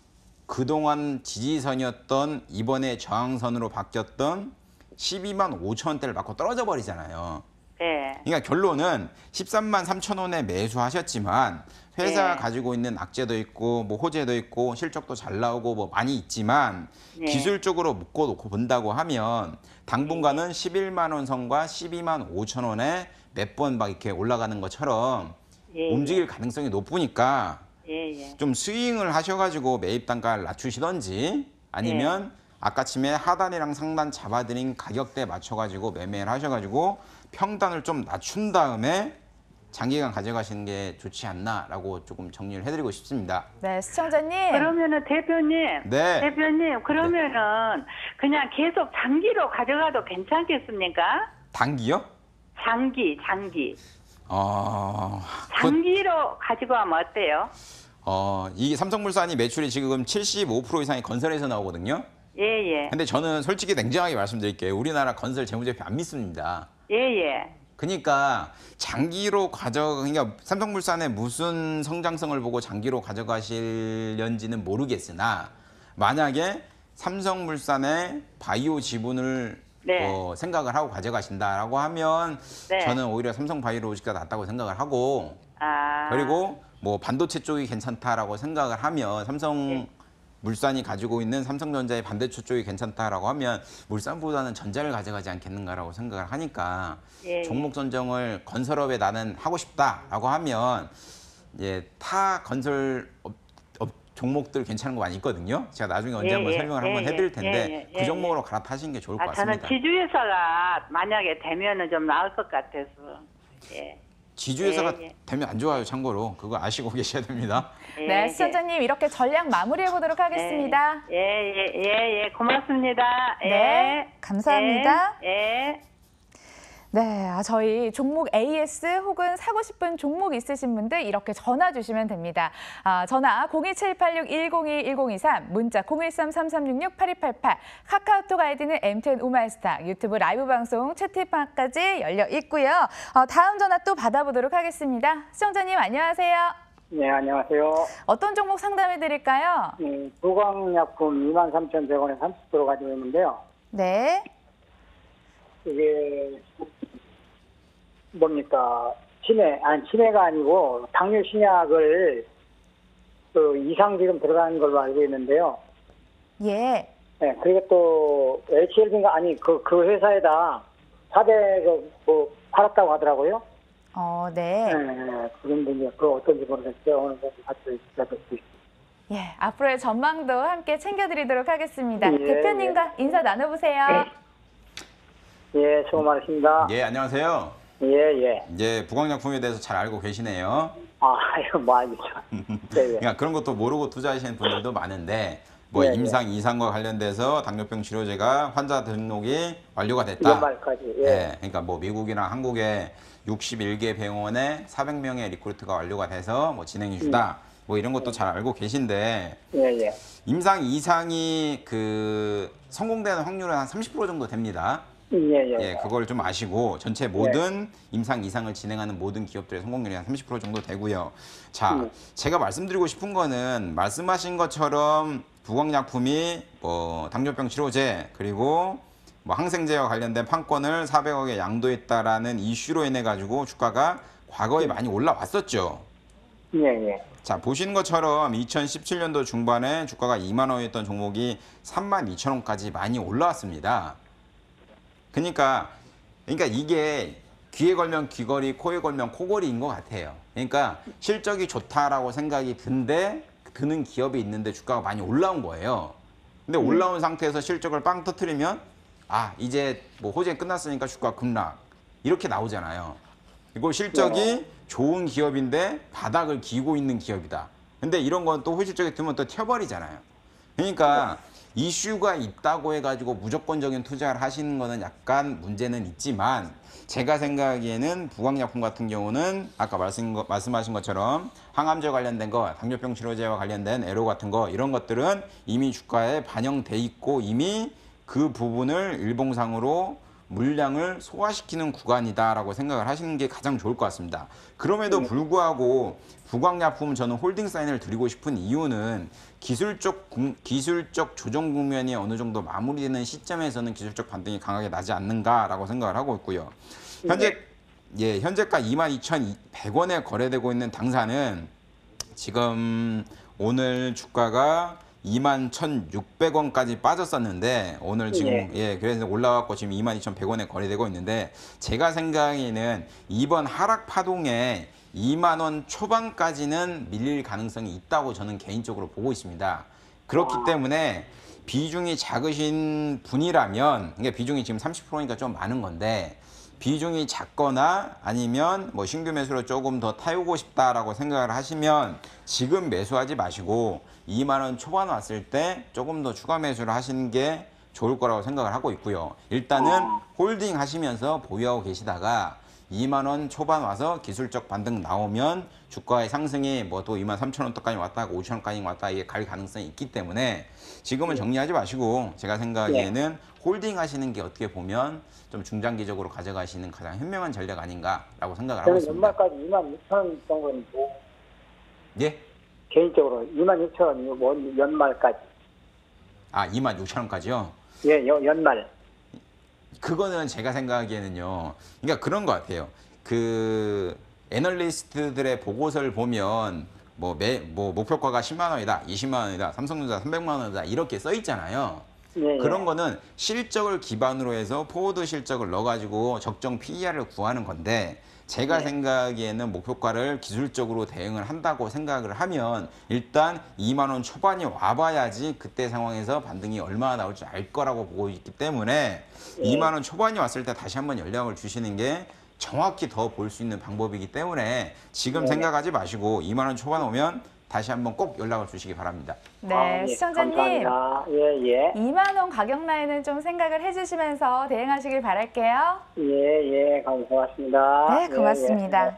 그동안 지지선이었던 이번에 저항선으로 바뀌었던 12만 5천 원대를 맞고 떨어져 버리잖아요. 네. 그러니까 결론은 13만 3천 원에 매수하셨지만 회사가 네. 가지고 있는 악재도 있고 뭐 호재도 있고 실적도 잘 나오고 뭐 많이 있지만 네. 기술적으로 묶어놓고 본다고 하면 당분간은 11만 원 선과 12만 5천 원에 몇 번 막 이렇게 올라가는 것처럼 예, 움직일 가능성이 높으니까 예, 예. 좀 스윙을 하셔가지고 매입 단가를 낮추시던지 아니면 아까쯤에 하단이랑 상단 잡아드린 가격대에 맞춰가지고 매매를 하셔가지고 평단을 좀 낮춘 다음에 장기간 가져가시는 게 좋지 않나라고 조금 정리를 해드리고 싶습니다. 네, 시청자님. 그러면은 대표님, 네. 대표님 그러면은 그냥 계속 장기로 가져가도 괜찮겠습니까? 단기요? 장기. 장기로 가지고 하면 어때요? 이 삼성물산이 매출이 지금 75% 이상이 건설에서 나오거든요. 예, 예. 근데 저는 솔직히 냉정하게 말씀드릴게요. 우리나라 건설 재무제표 안 믿습니다. 예, 예. 그러니까 장기로 그러니까 삼성물산의 무슨 성장성을 보고 장기로 가져가실는지는 모르겠으나 만약에 삼성물산의 바이오 지분을 네. 생각을 하고 가져가신다라고 하면 네. 저는 오히려 삼성바이오로직스가 낫다고 생각을 하고 아. 그리고 뭐 반도체 쪽이 괜찮다라고 생각을 하면 삼성물산이 가지고 있는 삼성전자의 반도체 쪽이 괜찮다라고 하면 물산보다는 전자를 가져가지 않겠는가라고 생각을 하니까 예. 종목 선정을 건설업에 나는 하고 싶다라고 하면 타 건설 종목들 괜찮은 거 많이 있거든요. 제가 나중에 언제 한번 설명을 한번 해드릴 텐데 그 종목으로 갈아타시는 게 좋을 것 같습니다. 저는 지주회사가 만약에 되면은 좀 나을 것 같아서. 예. 지주회사가 되면 안 좋아요. 참고로 그거 아시고 계셔야 됩니다. 네, 시청자님 이렇게 전략 마무리해 보도록 하겠습니다. 예. 고맙습니다. 네, 감사합니다. 예. 네, 저희 종목 AS 혹은 사고 싶은 종목 있으신 분들 이렇게 전화 주시면 됩니다. 전화 02786-1021-1023, 문자 013-3366-8288, 카카오톡 아이디는 MTN 우마이스타, 유튜브 라이브 방송 채팅방까지 열려 있고요. 다음 전화 또 받아보도록 하겠습니다. 시청자님 안녕하세요. 네, 안녕하세요. 어떤 종목 상담해 드릴까요? 두광약품 23,100원에 30% 가지고 있는데요. 네. 이게 뭡니까? 치매가 아니고 당뇨 신약을 이상 지금 들어가는 걸로 알고 있는데요. 예. 네, 그리고 또 HLB인가 아니 그 회사에다 400억 팔았다고 하더라고요. 네. 네, 그런데 이제 그 어떤지 모르겠어요. 오늘 같이 있어봤어요. 예, 앞으로의 전망도 함께 챙겨드리도록 하겠습니다. 예, 대표님과 인사 나눠보세요. 예, 수고 많으십니다. 예, 안녕하세요. 예, 예. 이제 부광약품에 대해서 잘 알고 계시네요. 아, 이거 뭐 아니죠. 네, 네. 그러니까 그런 것도 모르고 투자하시는 분들도 많은데 뭐 예, 임상 이상과 관련돼서 당뇨병 치료제가 환자 등록이 완료가 됐다. 연말까지. 예. 예, 그러니까 뭐 미국이나 한국에 61개 병원에 400명의 리크루트가 완료가 돼서 뭐 진행 중이다. 뭐 이런 것도 잘 알고 계신데 예, 예. 임상 이상이 그 성공되는 확률은 한 30% 정도 됩니다. 예, 예. 예, 그걸 좀 아시고 전체 모든 임상 이상을 진행하는 모든 기업들의 성공률이 한 30% 정도 되고요. 자, 제가 말씀드리고 싶은 거는 말씀하신 것처럼 부광약품이 뭐 당뇨병 치료제 그리고 뭐 항생제와 관련된 판권을 400억에 양도했다라는 이슈로 인해 가지고 주가가 과거에 많이 올라왔었죠. 예, 예. 자, 보시는 것처럼 2017년도 중반에 주가가 2만 원이었던 종목이 3만 2천 원까지 많이 올라왔습니다. 그러니까 이게 귀에 걸면 귀걸이, 코에 걸면 코걸이인 것 같아요. 그러니까 실적이 좋다라고 생각이 드는 기업이 있는데 주가가 많이 올라온 거예요. 근데 올라온 상태에서 실적을 빵 터트리면 아, 이제 뭐 호재 끝났으니까 주가 급락 이렇게 나오잖아요. 이거 실적이 좋은 기업인데 바닥을 기고 있는 기업이다. 근데 이런 건 또 호실적이 뜨면 또 튀어버리잖아요. 그러니까 이슈가 있다고 해가지고 무조건적인 투자를 하시는 거는 약간 문제는 있지만 제가 생각하기에는 부광약품 같은 경우는 아까 말씀하신 것처럼 항암제 관련된 거, 당뇨병 치료제와 관련된 애로 같은 거 이런 것들은 이미 주가에 반영돼 있고 이미 그 부분을 일봉상으로 물량을 소화시키는 구간이다라고 생각을 하시는 게 가장 좋을 것 같습니다. 그럼에도 불구하고 부광약품 저는 홀딩 사인을 드리고 싶은 이유는 기술적 조정 국면이 어느 정도 마무리되는 시점에서는 기술적 반등이 강하게 나지 않는가라고 생각을 하고 있고요. 현재가 22,100원에 거래되고 있는 당사는 지금 오늘 주가가 21,600원까지 빠졌었는데 오늘 지금 그래서 올라왔고 지금 22,100원에 거래되고 있는데 제가 생각에는 이번 하락 파동에 2만 원 초반까지는 밀릴 가능성이 있다고 저는 개인적으로 보고 있습니다. 그렇기 때문에 비중이 작으신 분이라면 이게 비중이 지금 30%니까 좀 많은 건데 비중이 작거나 아니면 뭐 신규 매수로 조금 더 타오고 싶다라고 생각을 하시면 지금 매수하지 마시고 2만 원 초반 왔을 때 조금 더 추가 매수를 하시는 게 좋을 거라고 생각을 하고 있고요. 일단은 홀딩 하시면서 보유하고 계시다가 2만 원 초반 와서 기술적 반등 나오면 주가의 상승이 뭐 또 2만 3천 원까지 왔다가 5천 원까지 왔다 이게 갈 가능성이 있기 때문에 지금은 정리하지 마시고 제가 생각하기에는 홀딩 하시는 게 어떻게 보면 좀 중장기적으로 가져가시는 가장 현명한 전략 아닌가라고 생각을 하고 있습니다. 연말까지 2만 6천 원 정도는 뭐 예? 개인적으로 2만 6천 원이요. 뭐 연말까지. 아, 2만 6천 원까지요? 예, 연말. 그거는 제가 생각하기에는요. 그러니까 그런 것 같아요. 그 애널리스트들의 보고서를 보면 뭐 목표가가 10만 원이다, 20만 원이다, 삼성전자 300만 원이다 이렇게 써 있잖아요. 그런 거는 실적을 기반으로 해서 포워드 실적을 넣어가지고 적정 PER을 구하는 건데 제가 생각하기에는 목표가를 기술적으로 대응을 한다고 생각을 하면 일단 2만 원 초반이 와봐야지 그때 상황에서 반등이 얼마나 나올지 알 거라고 보고 있기 때문에 2만 원 초반이 왔을 때 다시 한번 연락을 주시는 게 정확히 더 볼 수 있는 방법이기 때문에 지금 생각하지 마시고 2만 원 초반 오면 다시 한번 꼭 연락을 주시기 바랍니다. 네, 시청자님. 감사합니다. 예. 2만 원 가격 라인은 좀 생각을 해주시면서 대응하시길 바랄게요. 예, 고맙습니다. 네, 고맙습니다.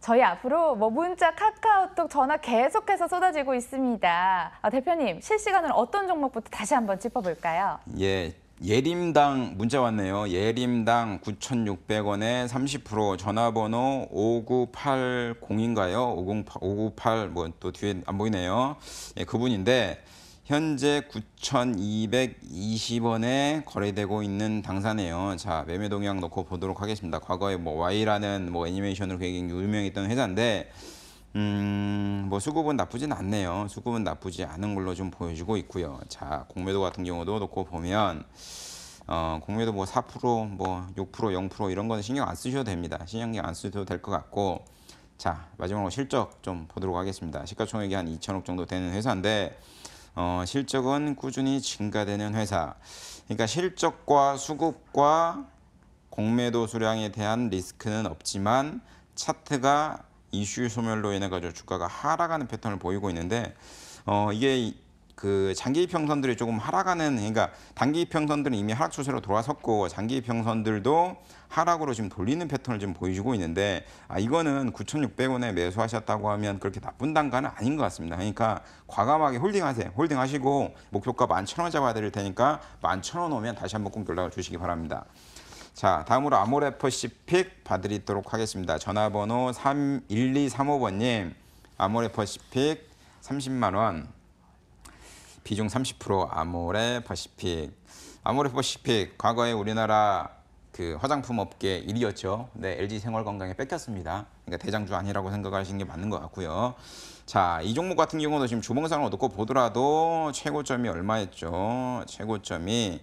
저희 앞으로 뭐 문자, 카카오톡, 전화 계속해서 쏟아지고 있습니다. 대표님, 실시간으로 어떤 종목부터 다시 한번 짚어볼까요? 예. 예림당 문자 왔네요. 예림당 9,600원에 30% 전화번호 5980인가요? 5980 뭐 또 뒤에 안 보이네요. 예, 그분인데 현재 9,220원에 거래되고 있는 당사네요. 자, 매매 동향 넣고 보도록 하겠습니다. 과거에 뭐 Y라는 뭐 애니메이션으로 굉장히 유명했던 회사인데 뭐 수급은 나쁘진 않네요. 수급은 나쁘지 않은 걸로 좀 보여주고 있고요. 자, 공매도 같은 경우도 놓고 보면 공매도 뭐 4%, 뭐 6%, 0% 이런 거는 신경 안 쓰셔도 됩니다. 신경 안 쓰셔도 될 것 같고, 자, 마지막으로 실적 좀 보도록 하겠습니다. 시가총액이 한 2천억 정도 되는 회사인데 실적은 꾸준히 증가되는 회사. 그러니까 실적과 수급과 공매도 수량에 대한 리스크는 없지만 차트가 이슈 소멸로 인해 가지고 주가가 하락하는 패턴을 보이고 있는데 이게 그 장기 이평선들이 조금 하락하는, 그러니까 단기 이평선들은 이미 하락 추세로 돌아섰고 장기 이평선들도 하락으로 지금 돌리는 패턴을 지금 보여주고 있는데 이거는 9,600원에 매수하셨다고 하면 그렇게 나쁜 단가는 아닌 것 같습니다. 그러니까 과감하게 홀딩하세요. 홀딩하시고 목표가 11,000원 잡아야 될 테니까 11,000원 오면 다시 한번 꼭 연락을 주시기 바랍니다. 자, 다음으로 아모레퍼시픽 봐드리도록 하겠습니다. 전화번호 1235번님, 아모레퍼시픽 30만 원. 비중 30% 아모레퍼시픽. 아모레퍼시픽 과거에 우리나라 그 화장품 업계 1위였죠. 근데 LG 생활건강에 뺏겼습니다. 그러니까 대장주 아니라고 생각하시는 게 맞는 것 같고요. 자, 이 종목 같은 경우도 지금 주봉상을 놓고 보더라도 최고점이 얼마였죠? 최고점이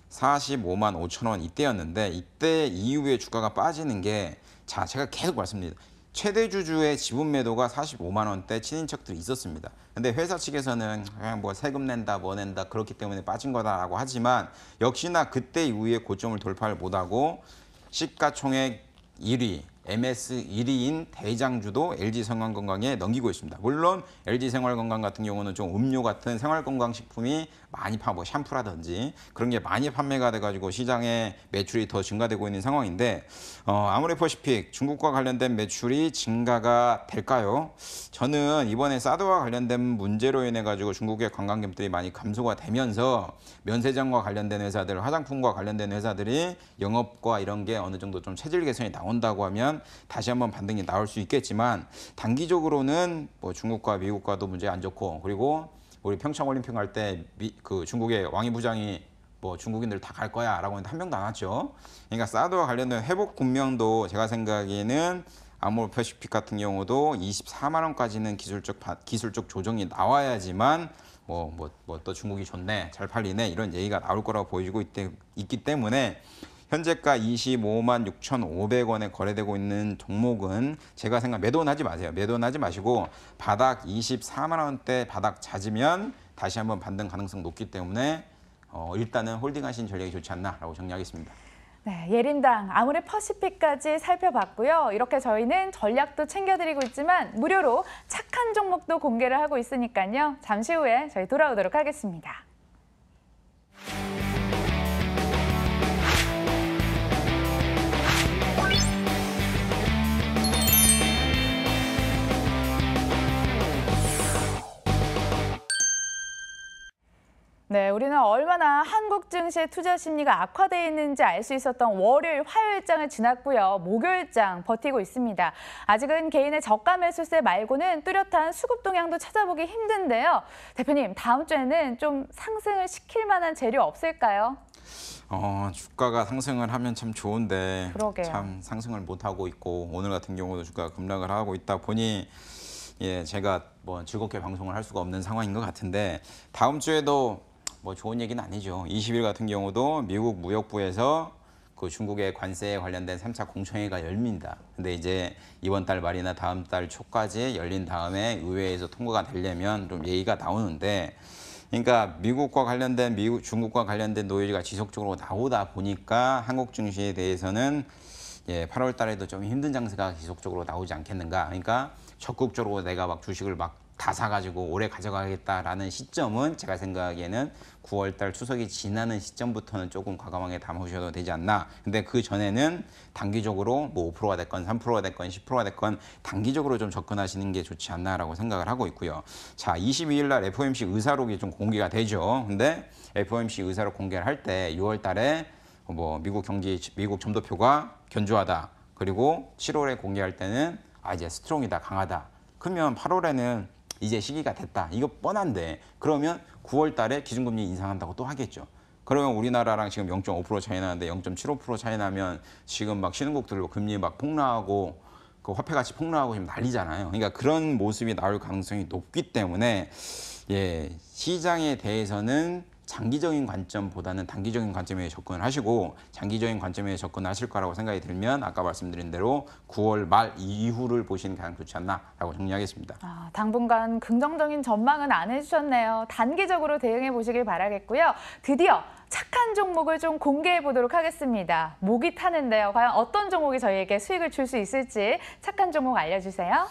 45만 5천 원 이때였는데 이때 이후에 주가가 빠지는 게, 자, 제가 계속 말씀드립니다. 최대 주주의 지분 매도가 45만 원대 친인척들이 있었습니다. 근데 회사 측에서는 그냥 뭐 세금 낸다 뭐 낸다 그렇기 때문에 빠진 거다라고 하지만 역시나 그때 이후에 고점을 돌파를 못하고 시가총액 1위, MS 1위인 대장주도 LG생활건강에 넘기고 있습니다. 물론 LG생활건강 같은 경우는 좀 음료 같은 생활건강식품이 많이 뭐 샴푸라든지 그런 게 많이 판매가 돼가지고 시장에 매출이 더 증가되고 있는 상황인데 아모레퍼시픽 중국과 관련된 매출이 증가가 될까요? 저는 이번에 사드와 관련된 문제로 인해 가지고 중국의 관광객들이 많이 감소가 되면서 면세점과 관련된 회사들, 화장품과 관련된 회사들이 영업과 이런 게 어느 정도 좀 체질 개선이 나온다고 하면 다시 한번 반등이 나올 수 있겠지만 단기적으로는 뭐 중국과 미국과도 문제 안 좋고, 그리고 우리 평창올림픽 할 때 그 중국의 왕이 부장이 뭐 중국인들 다 갈 거야 라고 했는데 한 명도 안 왔죠. 그러니까 사드와 관련된 회복 국면도 제가 생각에는 아모레퍼시픽 같은 경우도 24만 원까지는 기술적 조정이 나와야지만 뭐 또 중국이 좋네, 잘 팔리네 이런 얘기가 나올 거라고 보여지고 있기 때문에 현재가 25만 6,500원에 거래되고 있는 종목은 제가 생각 매도는 하지 마세요. 매도는 하지 마시고 바닥 24만 원대 바닥 잦으면 다시 한번 반등 가능성 높기 때문에 일단은 홀딩하신 전략이 좋지 않나라고 정리하겠습니다. 네, 예림당 아모레퍼시픽까지 살펴봤고요. 이렇게 저희는 전략도 챙겨드리고 있지만 무료로 착한 종목도 공개를 하고 있으니까요. 잠시 후에 저희 돌아오도록 하겠습니다. 네, 우리는 얼마나 한국 증시의 투자 심리가 악화되어 있는지 알 수 있었던 월요일, 화요일장을 지났고요. 목요일장 버티고 있습니다. 아직은 개인의 저가 매수세 말고는 뚜렷한 수급 동향도 찾아보기 힘든데요. 대표님, 다음 주에는 좀 상승을 시킬 만한 재료 없을까요? 주가가 상승을 하면 참 좋은데 그러게요. 참 상승을 못하고 있고 오늘 같은 경우도 주가가 급락을 하고 있다 보니 제가 뭐 즐겁게 방송을 할 수가 없는 상황인 것 같은데 다음 주에도 뭐 좋은 얘기는 아니죠. 20일 같은 경우도 미국 무역부에서 그 중국의 관세에 관련된 3차 공청회가 열립니다. 근데 이제 이번 달 말이나 다음 달 초까지 열린 다음에 의회에서 통과가 되려면 좀 얘기가 나오는데, 그러니까 미국과 관련된 중국과 관련된 노이즈가 지속적으로 나오다 보니까 한국 증시에 대해서는 8월 달에도 좀 힘든 장세가 지속적으로 나오지 않겠는가. 그러니까 적극적으로 내가 막 주식을 막 다 사가지고 오래 가져가겠다라는 시점은 제가 생각하기에는 9월 달 추석이 지나는 시점부터는 조금 과감하게 담으셔도 되지 않나. 근데 그 전에는 단기적으로 뭐 5%가 됐건 3%가 됐건 10%가 됐건 단기적으로 좀 접근하시는 게 좋지 않나라고 생각을 하고 있고요. 자, 22일 날 FOMC 의사록이 좀 공개가 되죠. 근데 FOMC 의사록 공개를 할 때 6월 달에 뭐 미국 점도표가 견조하다. 그리고 7월에 공개할 때는 이제 스트롱이다, 강하다. 그러면 8월에는 이제 시기가 됐다. 이거 뻔한데 그러면 9월 달에 기준금리 인상한다고 또 하겠죠. 그러면 우리나라랑 지금 0.5% 차이 나는데 0.75% 차이 나면 지금 막 신흥국들로 금리 막 폭락하고 그 화폐 가치 폭락하고 지금 난리잖아요. 그러니까 그런 모습이 나올 가능성이 높기 때문에 시장에 대해서는 장기적인 관점보다는 단기적인 관점에 접근을 하시고 장기적인 관점에 접근하실 거라고 생각이 들면 아까 말씀드린 대로 9월 말 이후를 보시는 게 가장 좋지 않나라고 정리하겠습니다. 당분간 긍정적인 전망은 안 해주셨네요. 단기적으로 대응해 보시길 바라겠고요. 드디어 착한 종목을 좀 공개해 보도록 하겠습니다. 목이 타는데요. 과연 어떤 종목이 저희에게 수익을 줄 수 있을지 착한 종목 알려주세요.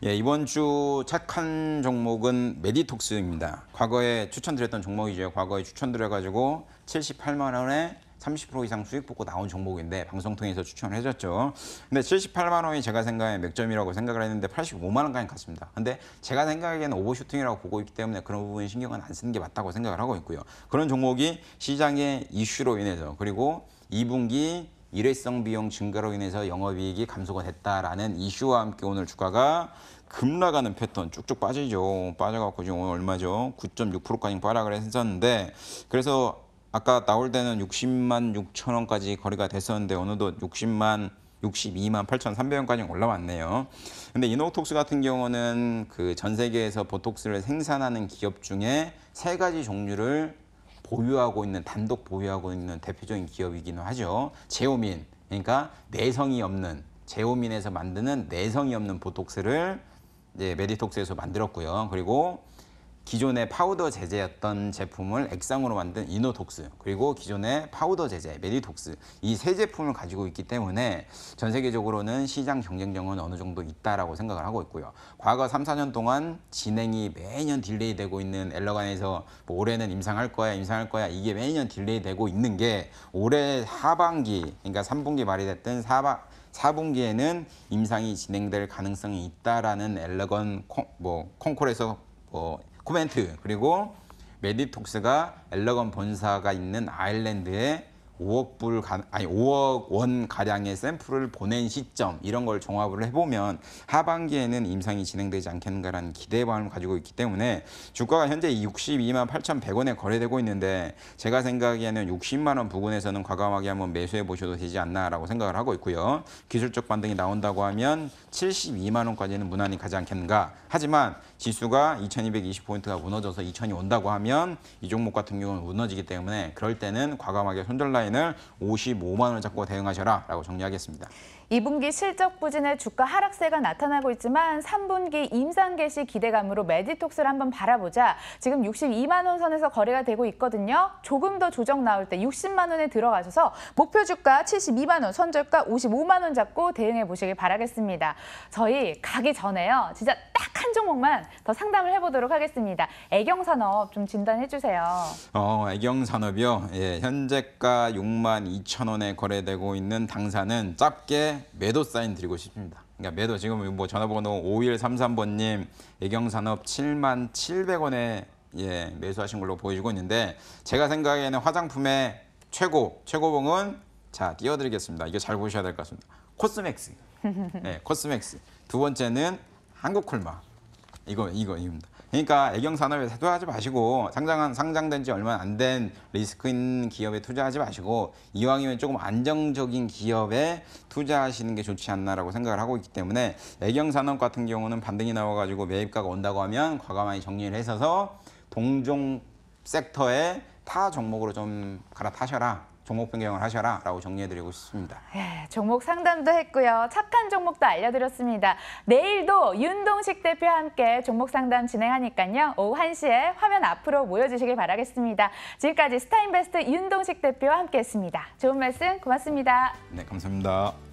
예, 이번 주 착한 종목은 메디톡스입니다. 과거에 추천드렸던 종목이죠. 과거에 추천드려가지고 78만 원에 30% 이상 수익 보고 나온 종목인데 방송 통해서 추천을 해줬죠. 근데 78만 원이 제가 생각에 맥점이라고 생각을 했는데 85만 원까지 갔습니다. 근데 제가 생각에는 오버슈팅이라고 보고 있기 때문에 그런 부분 신경은 안 쓰는 게 맞다고 생각을 하고 있고요. 그런 종목이 시장의 이슈로 인해서 그리고 2분기 일회성 비용 증가로 인해서 영업이익이 감소가 됐다라는 이슈와 함께 오늘 주가가 급락하는 패턴 쭉쭉 빠지죠. 빠져갖고 지금 오늘 얼마죠? 9.6%까지 빠락을 했었는데 그래서 아까 나올 때는 60만 6천 원까지 거래가 됐었는데 어느덧 62만 8,300원까지 올라왔네요. 근데 이노톡스 같은 경우는 그 전 세계에서 보톡스를 생산하는 기업 중에 3가지 종류를 보유하고 있는 단독 보유하고 있는 대표적인 기업이기는 하죠. 제오민, 그러니까 내성이 없는 제오민에서 만드는 내성이 없는 보톡스를 이제 메디톡스에서 만들었고요. 그리고 기존의 파우더 제제였던 제품을 액상으로 만든 이노톡스 그리고 기존의 파우더 제제 메디톡스 이 세 제품을 가지고 있기 때문에 전 세계적으로는 시장 경쟁력은 어느 정도 있다라고 생각을 하고 있고요. 과거 3, 4년 동안 진행이 매년 딜레이 되고 있는 엘러간에서 뭐 올해는 임상할 거야 이게 매년 딜레이 되고 있는 게 올해 하반기 그러니까 3분기 말이 됐든 4분기에는 임상이 진행될 가능성이 있다라는 엘러건 콩콜에서 코멘트 그리고 메디톡스가 엘러건 본사가 있는 아일랜드에 5억 원 가량의 샘플을 보낸 시점 이런 걸 종합을 해보면 하반기에는 임상이 진행되지 않겠는가라는 기대감을 가지고 있기 때문에 주가가 현재 62만 8,100원에 거래되고 있는데 제가 생각에는 60만 원 부근에서는 과감하게 한번 매수해 보셔도 되지 않나라고 생각을 하고 있고요. 기술적 반등이 나온다고 하면 72만 원까지는 무난히 가지 않겠는가. 하지만 지수가 2220포인트가 무너져서 2000이 온다고 하면 이 종목 같은 경우는 무너지기 때문에 그럴 때는 과감하게 손절 라인을 55만 원 잡고 대응하셔라 라고 정리하겠습니다. 2분기 실적 부진의 주가 하락세가 나타나고 있지만 3분기 임상 개시 기대감으로 메디톡스를 한번 바라보자. 지금 62만 원 선에서 거래가 되고 있거든요. 조금 더 조정 나올 때 60만 원에 들어가셔서 목표 주가 72만 원, 선절가 55만 원 잡고 대응해 보시길 바라겠습니다. 저희 가기 전에요. 진짜 딱 한 종목만 더 상담을 해보도록 하겠습니다. 애경산업 좀 진단해 주세요. 애경산업이요. 예, 현재가 6만 2천 원에 거래되고 있는 당사는 짧게 매도 사인 드리고 싶습니다. 그러니까 매도 지금 뭐 전화번호 5133번님 애경산업 7만 700원에 예, 매수하신 걸로 보여지고 있는데 제가 생각에는 화장품의 최고봉은 자 띄워드리겠습니다. 이거 잘 보셔야 될 것 같습니다. 코스맥스. 네, 코스맥스. 두 번째는 한국콜마. 이겁니다. 그러니까 애경산업에 투자하지 마시고 상장된 지 얼마 안 된 리스크인 기업에 투자하지 마시고 이왕이면 조금 안정적인 기업에 투자하시는 게 좋지 않나라고 생각을 하고 있기 때문에 애경산업 같은 경우는 반등이 나와가지고 매입가가 온다고 하면 과감하게 정리를 해서 동종 섹터의 타 종목으로 좀 갈아타셔라. 종목 변경을 하셔라 라고 정리해드리고 싶습니다. 예, 종목 상담도 했고요. 착한 종목도 알려드렸습니다. 내일도 윤동식 대표와 함께 종목 상담 진행하니까요. 오후 1시에 화면 앞으로 모여주시길 바라겠습니다. 지금까지 스타인베스트 윤동식 대표와 함께했습니다. 좋은 말씀 고맙습니다. 네, 감사합니다.